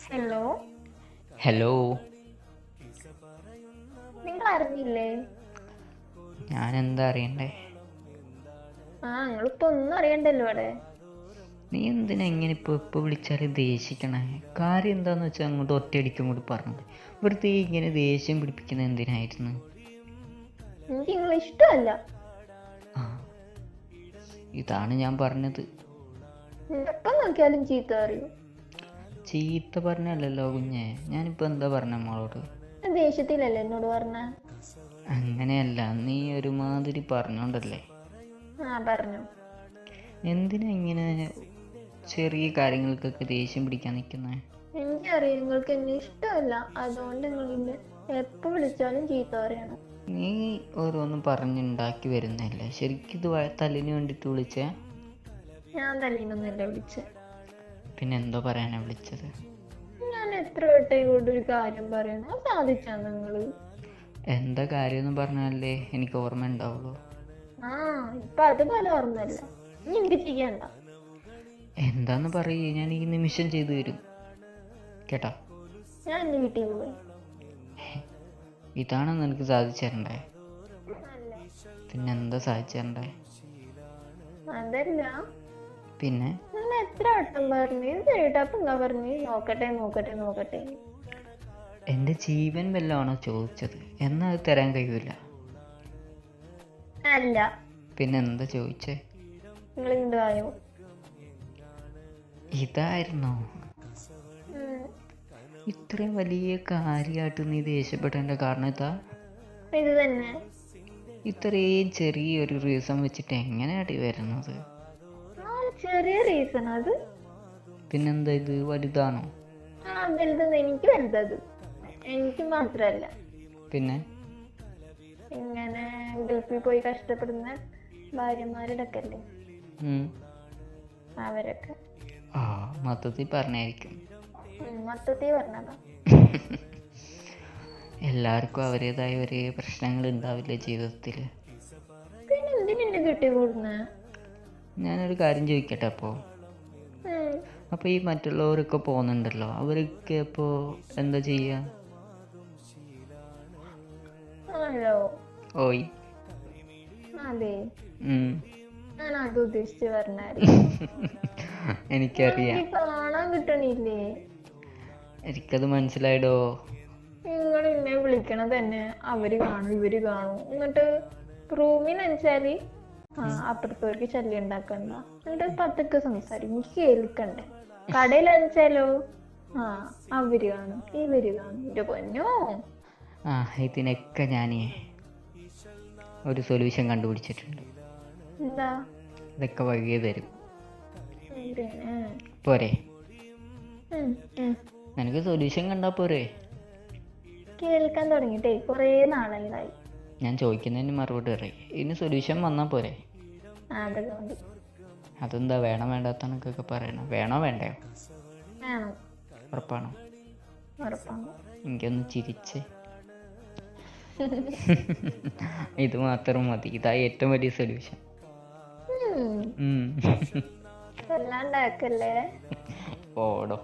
Hello. Hello. നിങ്ങൾ അറിഞ്ഞില്ലേ? ഞാൻ എന്താ അറിയണ്ടേ? നിങ്ങളിപ്പോ ഒന്നും അറിയണ്ടല്ലോ അവിടെ. നീ എന്തിനാ ഇങ്ങനെ ഇപ്പോൾ വിളിച്ചാലും ദേഷിക്കണേ? കാര്യം എന്താന്ന് വെച്ചാൽ അങ്ങോട്ട് ഒറ്റയടിക്കും കൂടി പറഞ്ഞത്. വെറുതെ ഇങ്ങനെ ദേഷ്യം പിടിപ്പിക്കുന്നത് എന്തിനായിരുന്നു? എനിക്ക് നിങ്ങളെ ഇഷ്ടമല്ല. ആ, ഇതാണ് ഞാൻ പറഞ്ഞത്. എപ്പം നോക്കിയാലും ചീത്ത അറിയൂ. ചീത്ത പറഞ്ഞല്ലല്ലോ കുഞ്ഞെ, ഞാനിപ്പോൾ എന്താ പറഞ്ഞ മോളോട്? ദേഷ്യത്തിലല്ലേ എന്നോട് പറഞ്ഞ? അങ്ങനെയല്ല, നീ ഒരുമാതിരി പറഞ്ഞോണ്ടല്ലേ. പറഞ്ഞു. എന്തിനാ ഇങ്ങനെ ചെറിയ കാര്യങ്ങൾക്കൊക്കെ ദേഷ്യം പിടിക്കാൻ നിൽക്കുന്നത്? എനിക്കറിയാം നിങ്ങൾക്ക് എന്നെ ഇഷ്ടമല്ല, അതുകൊണ്ട് നിങ്ങൾ എന്നെ എപ്പോ വിളിച്ചാലും ചീത്ത പറയണം. നീ ഓരോന്നും പറഞ്ഞുണ്ടാക്കി വരുന്നല്ലേ. ശരിക്കും ഇത് തല്ലിന് വേണ്ടിയിട്ട് വിളിച്ചേ? ഞാൻ തല്ലിനൊന്നല്ല വിളിച്ചത്. പിന്നെ എന്തോ പറയാനാ വിളിച്ചത്? ഞാൻ എത്ര വട്ടം ഇങ്ങോട്ട് ഒരു കാര്യം പറയണം, സാധിച്ചാ നിങ്ങള്? എന്താ കാര്യമെന്ന് പറഞ്ഞാലേ എനിക്ക് ഓർമ്മ ഉണ്ടാവുള്ളൂ. ഇപ്പൊ അത് പല ഓർമ്മല്ല. ഇനി എനിക്ക് ചെയ്യണ്ട. എന്താന്ന് പറയേ, ഞാൻ ഈ നിമിഷം ചെയ്തു തരും കേട്ടോ. ഞാൻ എന്റെ വീട്ടിൽ പോയി. ഇതാണോ നിനക്ക് സാധിച്ചു തരണ്ടേ? അല്ല. പിന്നെന്താ സാധിച്ചു തരണ്ടേ? അതല്ല. പിന്നെ നിങ്ങൾ എത്ര വട്ടം പറഞ്ഞു ചേട്ടാ പറഞ്ഞു നോക്കട്ടെ നോക്കട്ടെ നോക്കട്ടെ. എൻ്റെ ജീവൻ വല്ലതാണോ ചോദിച്ചത്? എന്നാ അത് തരാൻ കഴിയൂല. അല്ല. പിന്നെ എന്താ ചോദിച്ചേ? നിങ്ങൾ ഇങ്ങോട്ട്. ഇതായിരുന്നോ? ഇത്രയും വലിയ കാര്യമായിട്ട് നീ ദേഷ്യപ്പെടേണ്ട കാരണം ഇതാ? ഇത് തന്നെ. ഇത്രയും ചെറിയൊരു റീസൺ വെച്ചിട്ട് എങ്ങനെയാടി വരുന്നത്? ചെറിയ റീസൺ അത്. പിന്നെന്താ ഇത് വലുതാണോ? വലുത്. എനിക്ക് വലുതത്. എനിക്ക് മാത്രല്ല. പിന്നെ ഇങ്ങനെ ഗൾഫിൽ പോയി കഷ്ടപ്പെടുന്ന ഭാര്യമാരുടെ ഒക്കെ അല്ലേ, അവരൊക്കെ. മൊത്തത്തിൽ പറഞ്ഞായിരിക്കും. മൊത്തത്തിൽ പറഞ്ഞതാ. എല്ലാവർക്കും അവരുടേതായ ഒരേ പ്രശ്നങ്ങൾ ഉണ്ടാവില്ലേ ജീവിതത്തിൽ? പിന്നെ എന്തിനെ കിട്ടിക്കൂടുന്ന? ഞാനൊരു കാര്യം ചോദിക്കട്ടെ. അപ്പോൾ ഈ മറ്റുള്ളവരൊക്കെ പോകുന്നുണ്ടല്ലോ, അവരൊക്കെ ഇപ്പോൾ എന്താ ചെയ്യുക? ഓയ്. അതെ, ഞാൻ അത് ഉദ്ദേശിച്ച് പറഞ്ഞായിരുന്നു. എനിക്കറിയാം. കാണാൻ കിട്ടണില്ലേ? എനിക്കത് മനസ്സിലായിടോ. നിങ്ങൾ എന്നെ വിളിക്കണ തന്നെ അവര് കാണും ഇവര് കാണും, എന്നിട്ട് റൂമിൽ വെച്ചാല് അപ്പുറത്തവർക്ക് ശല്യം ഉണ്ടാക്കണ്ട, എന്നിട്ട് പത്തൊക്കെ സംസാരിക്കും, എനിക്ക് കേൾക്കണ്ടേ. കടയിൽ വെച്ചാലോ അവര് കാണും ഇവര് കാണും. എന്റെ പൊന്നോ. ഇതിനൊക്കെ ഞാൻ ഒരു സൊല്യൂഷൻ കണ്ടുപിടിച്ചിട്ടുണ്ട്. എന്താ? ഇതൊക്കെ വഴിയേ തരും. പിന്നെ പോരെ? നിനക്ക് സൊല്യൂഷൻ കണ്ടാ പോരെ? കേൾക്കാൻ തുടങ്ങിട്ടേ കൊറേ നാളായി. ഞാൻ ചോദിക്കുന്നതിന് മറുപടി പറയും. ഇതിന് സൊല്യൂഷൻ വന്നാ പോരെ? അതൊക്കെ മതി. അതെന്താ വേണം വേണ്ടാത്തനക്കൊക്കെ പറയണം? വേണോ വേണ്ടയോ? വേണം. ഉറപ്പാണോ? ഉറപ്പാണ്. എനിക്കൊന്ന് ചിരിച്ചേ. ഇത് മാത്രം മതി. ഇതാ ഏറ്റവും വലിയ സൊല്യൂഷൻ. അല്ലാണ്ടാക്കല്ലേ. ഓടോ.